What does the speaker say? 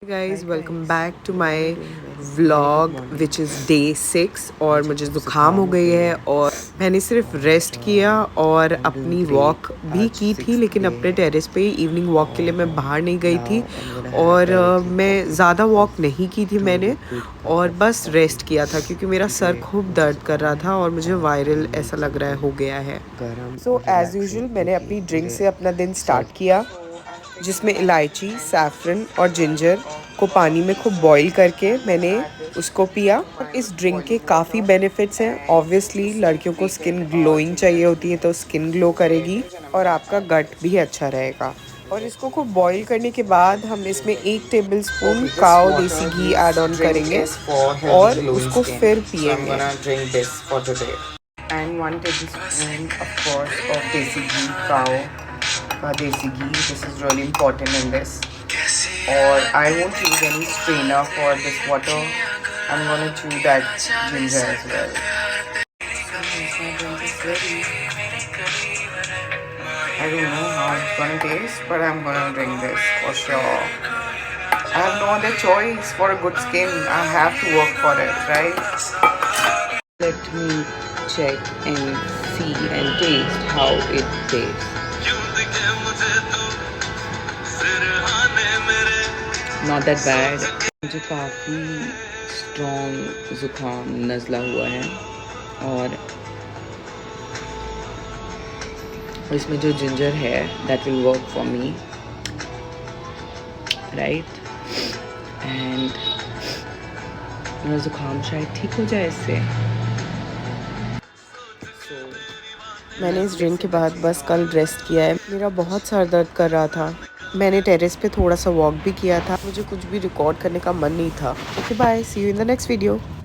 Guys welcome back to my vlog which is day 6 और मुझे ज़ुकाम हो गई है और मैंने सिर्फ रेस्ट किया और अपनी वॉक भी की थी, लेकिन अपने टेरेस पे इवनिंग वॉक के लिए मैं बाहर नहीं गई थी और मैं ज़्यादा वॉक नहीं की थी मैंने, और बस रेस्ट किया था क्योंकि मेरा सर खूब दर्द कर रहा था और मुझे वायरल ऐसा लग रहा है हो गया है। सो एज़ यूजुअल मैंने अपनी ड्रिंक से अपना दिन स्टार्ट किया, जिसमें इलायची, सैफरन और जिंजर को पानी में खूब बॉईल करके मैंने उसको पिया। इस ड्रिंक के काफ़ी बेनिफिट्स हैं। ऑब्वियसली लड़कियों को स्किन ग्लोइंग चाहिए होती है तो स्किन ग्लो करेगी और आपका गट भी अच्छा रहेगा। और इसको खूब बॉईल करने के बाद हम इसमें 1 टेबलस्पून काओ देसी घी ऐड ऑन करेंगे और उसको फिर पिएंगे। And 1 tablespoon of course of desi ghee, cow का desi ghee, this is really important in this. और I won't use any strainer for this water. I'm gonna chew that ginger as well. I don't know how it's gonna taste, but I'm gonna drink this for sure. I have no other choice. For a good skin, I have to work for it, right? Let me check and see and taste how it tastes. Not that bad. मुझे काफ़ी strong ज़ुकाम नज़ला हुआ है और इसमें जो ginger है that will work for me, right. And मेरा ज़ुकाम शायद ठीक हो जाए इससे। मैंने इस ड्रिंक के बाद बस कल रेस्ट किया है। मेरा बहुत सर दर्द कर रहा था। मैंने टेरेस पे थोड़ा सा वॉक भी किया था। मुझे कुछ भी रिकॉर्ड करने का मन नहीं था। Okay bye, see you in the next video.